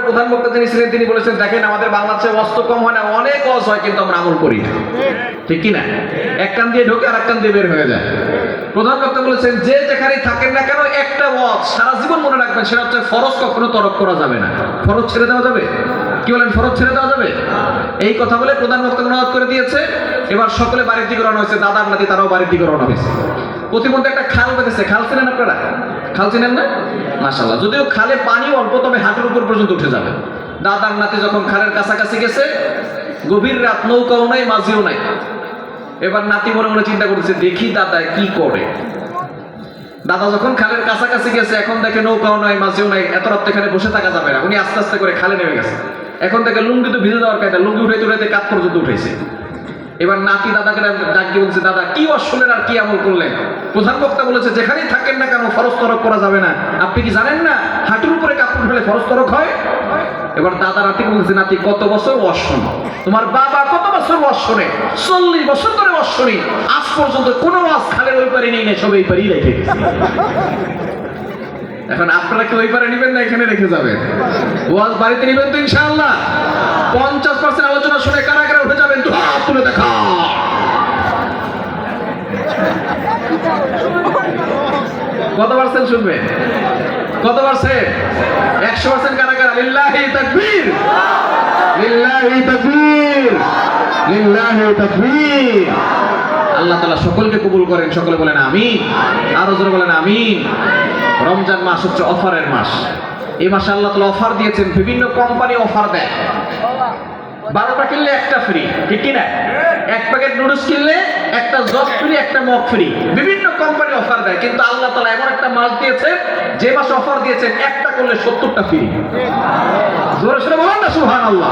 প্রধান বক্তা যিনি ছিলেন তিনি বলেছেন, দেখেন আমাদের বাংলাদেশে ওয়াজ তো কম হয় না, অনেক ওয়াজ হয়, কিন্তু আমরা আমল করি না। ঠিক কি না? এক কান দিয়ে ঢোকে আর এক কান দিয়ে বের হয়ে যায়। প্রধান বক্তা বলেছেন, যে যেখানে থাকেন না কেন একটা ওয়াজ সারা জীবন মনে রাখবেন, সেটা হচ্ছে ফরজ কখনো তরক করা যাবে না। ফরজ ছেড়ে দেওয়া যাবে? কি বলেন, ফরজ ছেড়ে দেওয়া যাবে? এই কথা বলে প্রধান বক্তা অনুরোধ করে দিয়েছে। এবার সকলে বাড়ির দিকে রওনা হয়েছে, দাদার নাতি তারাও বাড়ির দিকে রওনা হয়েছে। প্রতিমধ্যে একটা খাল বেঁধেছে। খাল চিনেন আপনারা? খাল চিনেন না? মাশাআল্লাহ। যদিও খালে পানি অল্প, তবে হাঁটুর উপর পর্যন্ত উঠে যাবে। দাদার নাতি যখন খালের কাছাকাছি গেছে, গভীর রাত, নৌকাও নাই, মাঝিও নাই। এবার নাতি মনে মনে চিন্তা করতেছে, দেখি দাদা কি করে। দাদা যখন খালের কাছাকাছি গেছে, এখন দেখে নৌকাও নাই, মাঝিও নাই, এত রাত এখানে বসে থাকা যাবে না। উনি আস্তে আস্তে করে খালে নেমে গেছে। এখন থেকে লুঙ্গি তো ভিজে দেওয়ার কায়দা, লুঙ্গি উঠাইতে উঠাইতে কাত পর্যন্ত উঠেছে। এবার নাতি দাদাকে ডাক দিয়ে বলছে, দাদা কি ওয়াজ শুনলেন আর কি আমল করলেন? প্রধান বক্তা বলেছে, যেখানেই থাকেন না কেন ফরজ তরক করা যাবে না। আপনি কি জানেন না হাঁটুর উপরে কাপড় ফেলে ফরজ তরক হয়? এবার দাদা নাতিকে বলছে, নাতি কত বছর ওয়াজ শোনো? তোমার বাবা কত বছর ওয়াজ শোনে? 40 বছর ধরে ওয়াজ শুনি, আজ পর্যন্ত কোনো ওয়াজ খালের ওই পারে নেই না, সব এই পারেই রেখে গেছে। এখন আপনারা কি ওই পারে নিবেন না এখানে রেখে যাবেন? ওয়াজ বাড়িতে নিবেন তো ইনশাআল্লাহ? 50% আলোচনা শুনে কারা কারা উঠে যাবেন তো হাত তুলে দেখা। কত পার্সেন্ট শুনবেন? কত পার্সেন্ট? 100% কারা কারা? লিল্লাহি তাকবীর, লিল্লাহি তাকবীর, লিল্লাহি তাকবীর। আল্লাহ তাআলা সকলকে কবুল করেন। সকলে বলেন আমিন। আরো জোরে বলেন আমিন। রমজান মাস হচ্ছে অফারের মাস। এই মাসে আল্লাহ তাআলা অফার দিয়েছেন, বিভিন্ন কোম্পানি অফার দেয়। 12টা কিনলে একটা ফ্রি, ঠিক কি না? এক প্যাকেট নুডলস কিনলে একটা জব ফ্রি, একটা মগ ফ্রি। বিভিন্ন কোম্পানি অফার দেয়, কিন্তু আল্লাহ তাআলা এমন একটা মাস দিয়েছে, যে মাসে অফার দিয়েছেন একটা করলে 70টা ফ্রি। জোরে সোরে বলেন না সুবহানাল্লাহ।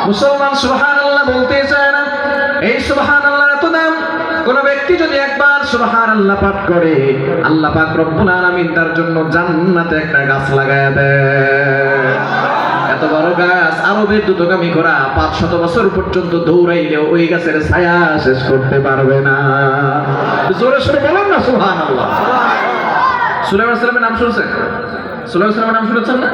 মুসলমান সুবহানাল্লাহ বলতে চায় না। এই সুবহানাল্লাহর এত দাম। কোন ব্যক্তি যদি একবার সুবহানাল্লাহ পাঠ করে, আল্লাহ পাক রব্বুল আলামিন তার জন্য জান্নাতে একটা গাছ লাগায়া দেয়। এত বড় গাছ, আরবের দ্রুতগামী ঘোড়া 500 বছর পর্যন্ত দৌড়াইলেও ওই গাছের ছায়া শেষ করতে পারবে না। জোরে সোরে বলেন না সুবহানাল্লাহ। সুলাইমান আলাইহিস সালামের নাম শুনছেন? সুলাইমান আলাইহিস সালামের নাম শুনেছেন না?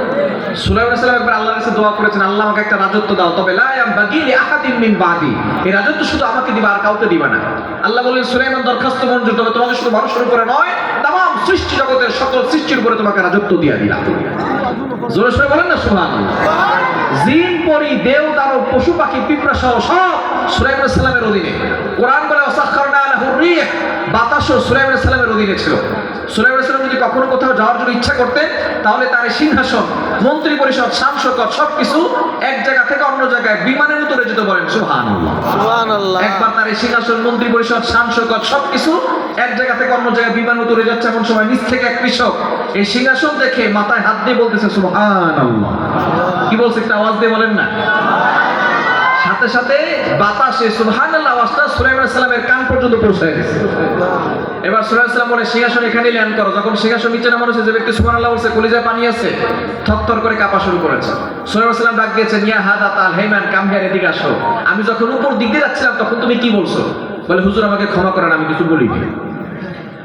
সুলাইমান আলাইহিস সালাম একবার আল্লাহর কাছে দোয়া করেছেন, আল্লাহ আমাকে একটা রাজত্ব দাও, তবে লা ইয়ামবাগি লিআহাদিন মিন বাদি। এই রাজত্ব শুধু আমাকে দিবা, আর কাউকে দিবা না। আল্লাহ বলেন, সুলাইমান দরখাস্ত মঞ্জুর, তবে তোমাকে শুধু মানুষের উপরে নয়, তামাম সৃষ্টি জগতের সকল সৃষ্টির উপরে তোমাকে রাজত্ব দিয়ে দিলাম। জোরে সোরে বলেন না সুবহানাল্লাহ। জিন, পরী, দেব, দানব, পশু পাখি, পিঁপড়া সহ সব সুলাইমান আলাইহিস সালামের অধীনে। কোরআন বলে ওয়াসাখখারনা লাহু রিহ, বাতাসও সুলাইমান আলাইহিস সালামের অধীনে ছিল। সুলাইমান আলাইহিস সালাম যদি কখনো কোথাও যাওয়ার জন্য ইচ্ছা করতেন, তাহলে তার সিংহাসন, মন্ত্রী পরিষদ, শামশকর সবকিছু এক জায়গা থেকে অন্য জায়গায় বিমানের মতো যেত। বলেন সুবহানাল্লাহ, সুবহানাল্লাহ। একবার তার সিংহাসন, মন্ত্রী পরিষদ, শামশকর সবকিছু এক জায়গা থেকে অন্য জায়গায় বিমান মতো উড়ে যাচ্ছে। এমন সময় নিচ থেকে এক কৃষক এই সিংহাসন দেখে মাথায় হাত দিয়ে বলতেছে সুবহানাল্লাহ। কি বলছে? একটা আওয়াজ দিয়ে বলেন না। সাথে সাথে বাতাসে সুবহানাল্লাহ আওয়াজটা সুলাইমান আলাইহিস সালামের কান পর্যন্ত পৌঁছে গেছে। এবার সুলাইমান আলাইহিস সালাম বলে, সিংহাসন এখানে ল্যান্ড করো। যখন সিংহাসন নিচে নামানো হয়েছে, যে ব্যক্তি সুবহানাল্লাহ বলছে, কলিজায় পানি আছে, থরথর করে কাঁপা শুরু করেছে। সুলাইমান আলাইহিস সালাম ডাক দিয়েছেন, ইয়া হাদা তাল, হে ম্যান, কাম হিয়ার, এদিকে আসো। আমি যখন উপর দিক দিয়ে যাচ্ছিলাম, তখন তুমি কি বলছো? বলে, হুজুর আমাকে ক্ষমা করেন, আমি কিছু বলিনি।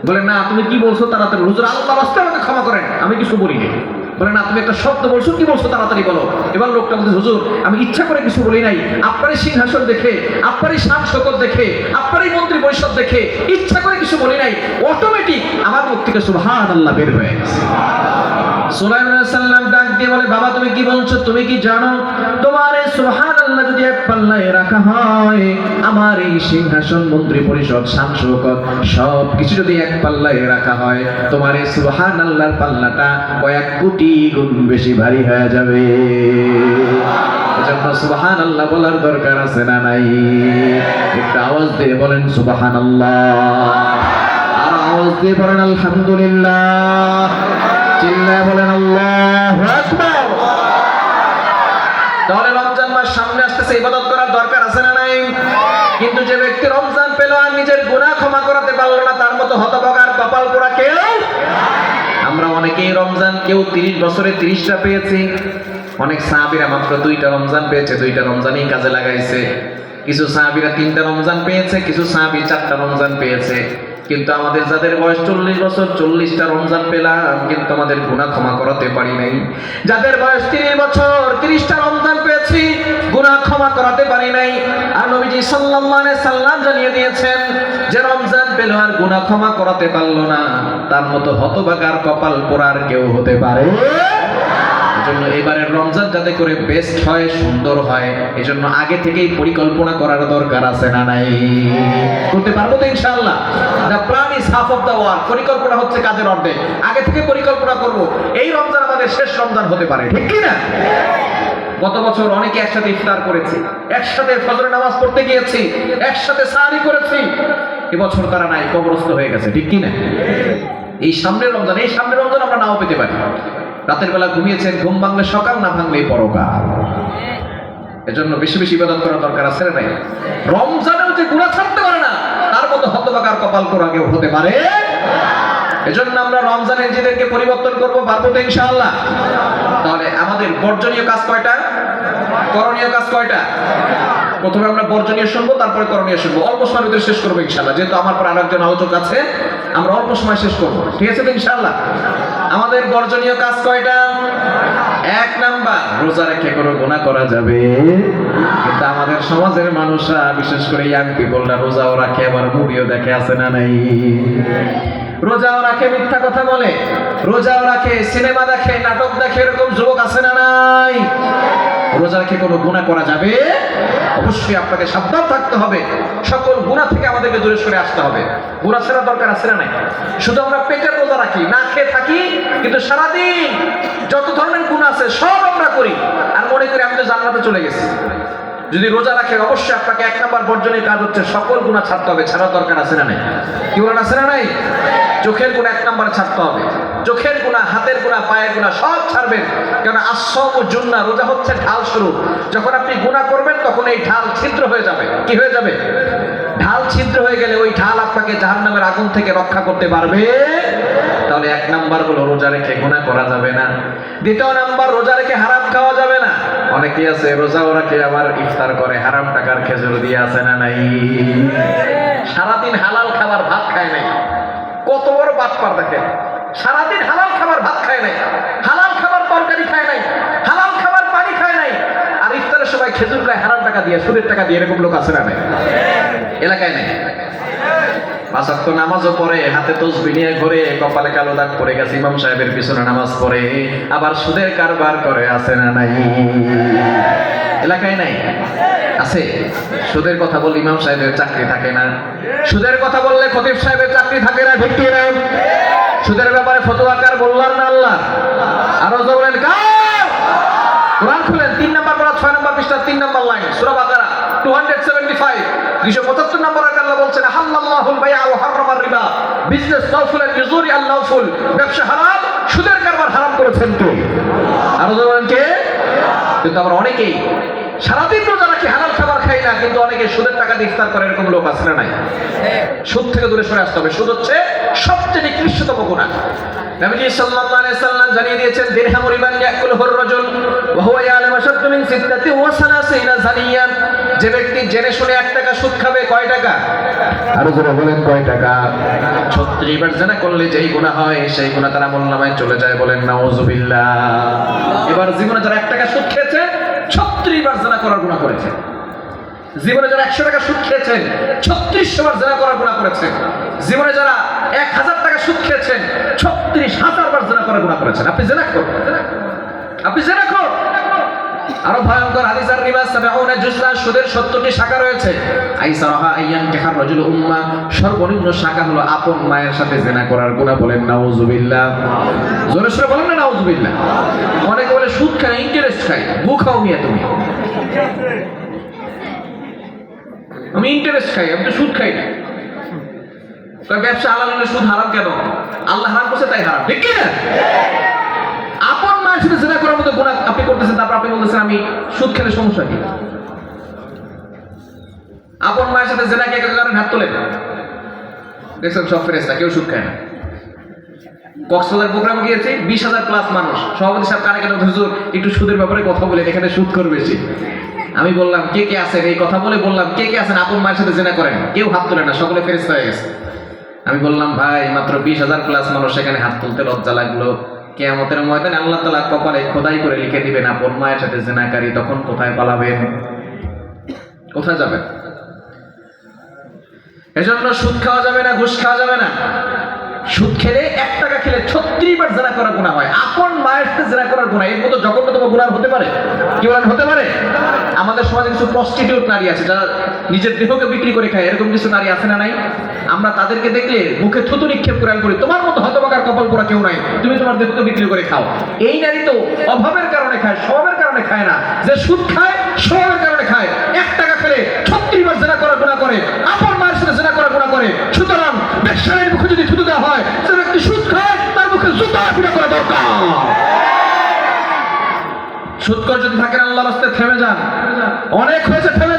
বলে, না তুমি কি বলছো তাড়াতাড়ি? হুজুর আল্লাহর রাস্তায় আমাকে ক্ষমা করেন, আমি কিছু বলিনি। বলে, না তুমি একটা শব্দ বলছো, কি বলছো তাড়াতাড়ি বলো। এবার লোকটা বলছে, হুজুর আমি ইচ্ছা করে কিছু বলি নাই, আপনারই সিংহাসন দেখে, আপনারই শান শকত দেখে, আপনারই মন্ত্রী পরিষদ দেখে ইচ্ছা করে কিছু বলি নাই, অটোমেটিক আমার মুখ থেকে সুবহানাল্লাহ বের হয়ে গেছে। সুলাইমান আলাইহিস সালাম ডাক দিয়ে বলে, বাবা তুমি কি বলছো? তুমি কি জানো তোমার এই সুবহানাল্লাহ যদি এক পাল্লায় রাখা হয়, আমার এই সিংহাসন, মন্ত্রী পরিষদ, শান শওকত সব কিছু যদি এক পাল্লায় রাখা হয়, তোমার এই সুবহানাল্লাহর পাল্লাটা কয়েক কোটি গুণ বেশি ভারী হয়ে যাবে। এজন্য সুবহানাল্লাহ বলার দরকার আছে না নাই? একটা আওয়াজ দিয়ে বলেন সুবহানাল্লাহ। আর আওয়াজ দিয়ে বলেন আলহামদুলিল্লাহ। চিল্লায় বলেন আল্লাহু আকবার। তাহলে রমজান মাস সামনে আসতেছে, ইবাদত করার দরকার আছে না নাই? কিন্তু যে ব্যক্তি রমজান পেল আর নিজের গুনাহ ক্ষমা করাতে পারলো না, তার মতো হতভাগার কপাল পোড়া কেউ। আমরা অনেকেই রমজান, কেউ 30 বছরে 30টা পেয়েছি। অনেক সাহাবীরা মাত্র 2টা রমজান পেয়েছে, 2টা রমজানই কাজে লাগাইছে। কিছু সাহাবীরা 3টা রমজান পেয়েছে, কিছু সাহাবী 4টা রমজান পেয়েছে। কিন্তু আমাদের যাদের বয়স 40 বছর 40টা রমজান পেলাম, কিন্তু আমাদের গুনাহ ক্ষমা করাতে পারি নাই। যাদের বয়স 30 বছর 30টা রমজান পেয়েছি, গুনাহ ক্ষমা করাতে পারি নাই। আর নবীজি সাল্লাল্লাহু আলাইহি সাল্লাম জানিয়ে দিয়েছেন যে রমজান পেল আর গুনাহ ক্ষমা করাতে পারলো না, তার মতো হতভাগার কপাল পোড়ার কেউ হতে পারে। এজন্য এবারের রমজান যাতে করে বেস্ট হয়, সুন্দর হয়, এজন্য আগে থেকেই পরিকল্পনা করার দরকার আছে না নাই? করতে পারবো তো ইনশাআল্লাহ? The plan is half of the work. পরিকল্পনা হচ্ছে কাজের অর্ধেক। আগে থেকে পরিকল্পনা করব, এই রমজান আমাদের শেষ রমজান হতে পারে, ঠিক কি না? গত বছর অনেকে একসাথে ইফতার করেছি, একসাথে ফজরের নামাজ পড়তে গিয়েছি, একসাথে সাহারি করেছি। এবছর তারা নাই, কবরস্থ হয়ে গেছে, ঠিক কি না? এই সামনের রমজান আমরা নাও পেতে পারি। রাতের বেলা ঘুমিয়েছেন, ঘুম ভাঙলে সকাল, না ভাঙলে পরকাল। এজন্য বেশি বেশি ইবাদত করার দরকার আছে না নাই? রমজানেও যে গুনাহ ছাড়তে পারে না, তার মতো হতভাগার কপাল পোড়া কেউ হতে পারে। এজন্য আমরা রমজানে নিজেদেরকে পরিবর্তন করব, পারবো তো ইনশাআল্লাহ? তাহলে আমাদের বর্জনীয় কাজ কয়টা, করণীয় কাজ কয়টা? প্রথমে আমরা বর্জনীয় শুনবো, তারপরে করণীয় শুনবো। অল্প সময়ের ভিতরে শেষ করবো ইনশাআল্লাহ, যেহেতু আমার পর আরেকজন আলোচক আছে, আমরা অল্প সময় শেষ করবো, ঠিক আছে তো ইনশাআল্লাহ? আমাদের বর্জনীয় কাজ কয়টা? 1 নাম্বার, রোজা রেখে কোনো গুনাহ করা যাবে। কিন্তু আমাদের সমাজের মানুষরা, বিশেষ করে ইয়াং পিপলরা, রোজাও রাখে আবার মুভিও দেখে, আছে না নাই? রোজাও রাখে, মিথ্যা কথা বলে, রোজাও রাখে, সিনেমা দেখে, নাটক দেখে, এরকম যুবক আছে না নাই? রোজা রেখে কোনো গুনাহ করা যাবে? অবশ্যই আপনাকে সাবধান থাকতে হবে। সকল গুনাহ থেকে আমাদেরকে দূরে সরে আসতে হবে। গুনাহ ছাড়া দরকার আছে না নাই? শুধু আমরা পেটের রোজা রাখি, না খেয়ে থাকি, কিন্তু সারাদিন যত ধরনের গুনাহ আছে সব আমরা করি, আর মনে করি আমি তো জান্নাতে চলে গেছি। যদি রোজা রাখে, অবশ্যই আপনাকে 1 নাম্বার বর্জনীয় কাজ হচ্ছে সকল গুনাহ ছাড়তে হবে। ছাড়ার দরকার আছে না নাই? কি বলেন, আছে না নাই? চোখের গুনাহ 1 নাম্বার ছাড়তে হবে। চোখের গুনাহ, হাতের গুনাহ, পায়ের গুনাহ সব ছাড়বেন। কারণ আস-সাওমু জুন্নাহ, রোজা হচ্ছে ঢাল স্বরূপ। যখন আপনি গুনাহ করবেন তখন এই ঢাল ছিদ্র হয়ে যাবে। কি হয়ে যাবে? ঢাল ছিদ্র হয়ে গেলে ওই ঢাল আপনাকে জাহান্নামের আগুন থেকে রক্ষা করতে পারবে। তাহলে 1 নাম্বার হলো রোজা রেখে গুনাহ করা যাবে না। 2 নাম্বার, রোজা রেখে হারাম খাওয়া যাবে না। অনেকেই আছে রোজাও রাখে আবার ইফতার করে হারাম টাকার খেজুর দিয়ে, আছে না নাই? সারাদিন হালাল খাবার ভাত খায় নাই। কত বড় বাটপার দেখেন! সারাদিন হালাল খাবার ভাত খায় নাই, হালাল খাবার তরকারি খায় নাই, হালাল খাবার পানি খায় নাই, আর ইফতারের সময় খেজুর খায় হারাম টাকা দিয়ে, সুদের টাকা দিয়ে। এরকম লোক আছে না নাই? এলাকায় নাই? 5 ওয়াক্ত নামাজও পড়ে, হাতে তসবিহ নিয়ে ঘুরে, কপালে কালো দাগ পড়ে গেছে, ইমাম সাহেবের পিছনে নামাজ পড়ে, আবার সুদের কারবার করে, আছে না নাই? এলাকায় নাই? আছে। সুদের কথা বললে ইমাম সাহেবের চাকরি থাকে না, সুদের কথা বললে খতিব সাহেবের চাকরি থাকে না, ঠিক কি না? সুদের ব্যাপারে ফতোয়াকার বললাম না আল্লাহ? আরো বলেন কার? কোরআন খুলেন, 3 নাম্বার পড়া, 6 নাম্বার পৃষ্ঠা, 3 নাম্বার লাইন, সূরা বাকারা 275, 275 নম্বর আয়াতে আল্লাহ বলছেন, হাল্লাল্লাহুল বাইআ ওয়া হারামার রিবা। বিজনেস লাউফুল বিজুরি আল লাউফুল, ব্যবসা হারাম, সুদের কারবার হারাম করেছেন কে? আরো বলেন কে? কিন্তু আমরা অনেকেই সারাদিন রোজা রাখি, হালাল খাবার খাই না, কিন্তু অনেকে সুদের টাকা দিয়ে ইফতার করে। এরকম লোক আছে না নাই? সুদ থেকে দূরে সরে আসতে হবে। সুদ হচ্ছে সবচেয়ে নিকৃষ্টতম গুনাহ। নবীজি সাল্লাল্লাহু আলাইহি সাল্লাম জানিয়ে দিয়েছেন, দিরহামু রিবান ইয়াকুলুহুর রাজুল ওয়া হুয়া ইয়ালামু আশাদ্দু মিন 36 জানিয়ান। যে ব্যক্তি জেনে শুনে 1 টাকা সুদ খাবে, কয় টাকা? আরো জোরে বলেন, কয় টাকা? 36 বার জিনা করলে যেই গুনাহ হয়, সেই গুনাহ তার আমলনামায় চলে যায়। বলেন নাউযুবিল্লাহ। এবার জীবনে যারা 1 টাকা সুদ খেয়েছে, 36 বার জিনা করার গুনাহ করেছে। জীবনে যারা 100 টাকা সুদ খেয়েছেন, 3600 বার জিনা করার গুনাহ করেছেন। জীবনে যারা 1000 টাকা সুদ খেয়েছেন, 36000 বার জিনা করার গুনাহ করেছেন। আপনি জিনা করুন, আপনি জিনা করুন। আরো ভয়ঙ্কর হাদিস, আর রিবা 70 জুজলা, সুদের 70টি শাখা রয়েছে। আইসারাহা আইয়ান কাহার রাজুল উম্মা, সর্বনিম্ন শাখা হলো আপন মায়ের সাথে জিনা করার গুনাহ। বলেন নাউযুবিল্লাহ। জোরে সোরে বলেন না নাউযুবিল্লাহ। অনেকে বলে সুদ খায়, ইন্টারেস্ট খায়। বু খাও মিয়া তুমি। আমি ইন্টারেস্ট খাই, আমি তো সুদ খাই না। ব্যবসা হালাল হলে সুদ হারাম কেন? আল্লাহ হারাম করছে তাই হারাম, ঠিক কি না? আপন মায়ের সাথে জিনা করার মতো গুনাহ আপনি করতেছেন, তারপর আপনি বলতেছেন আমি সুদ খেলে সমস্যা কি? আপন মায়ের সাথে জিনা কে কারণে হাত তোলে? দেখছেন সব ফেরেশতা, কেউ সুদ খায় না। কক্সবাজার প্রোগ্রামে গিয়েছি, 20,000 প্লাস মানুষ। সভাপতি সাহেব কানে কানে, হুজুর একটু সুদের ব্যাপারে কথা বলেন, এখানে সুদ করে বেশি। আমি বললাম কে কে আছেন, এই কথা বলে বললাম কে কে আছেন আপন মায়ের সাথে জিনা করেন? কেউ হাত তোলে না, সকলে ফেরেশতা হয়ে গেছে। আমি বললাম ভাই মাত্র 20,000 প্লাস মানুষ এখানে হাত তুলতে লজ্জা লাগলো, কিয়ামতের ময়দানে আল্লাহ তাআলা কপালে খোদাই করে লিখে দিবেন আপন মায়ের সাথে জিনাকারী, তখন কোথায় পালাবেন, কোথায় যাবেন? এজন্য সুদ খাওয়া যাবে না, ঘুষ খাওয়া যাবে না। সুদ খেলে 1 টাকা খেলে 36 বার জিনা করার গুনাহ হয়। আপন মায়ের সাথে জিনা করার গুনাহ, এর মতো জঘন্যতম গুনাহ হতে পারে? কি বলেন, হতে পারে? আমাদের সমাজে কিছু প্রস্টিটিউট নারী আছে যারা নিজের দেহকে বিক্রি করে খায়, এরকম কিছু নারী আছে না নাই? আমরা তাদেরকে দেখলে মুখে থুতু নিক্ষেপ করে আমি বলি, তোমার মতো হতভাগার কপাল পোড়া কেউ নাই, তুমি তোমার দেহকে বিক্রি করে খাও। এই নারী তো অভাবের কারণে খায়, স্বভাবের কারণে খায় না। যে সুদ খায় স্বভাবের কারণে খায়। 1 টাকা খেলে 36 বার জিনা করার গুনাহ করে, আপন মায়ের সাথে জিনা করার গুনাহ করে। সুতরাং বেশ্যার মুখে যদি থুতু দেওয়া হয়, যে ব্যক্তি সুদ খায় তার মুখে জুতা পিটা করা দরকার। সুদকর যদি থাকেন আল্লাহর রাস্তায় থেমে যান, অনেক হয়েছে, থেমে যান।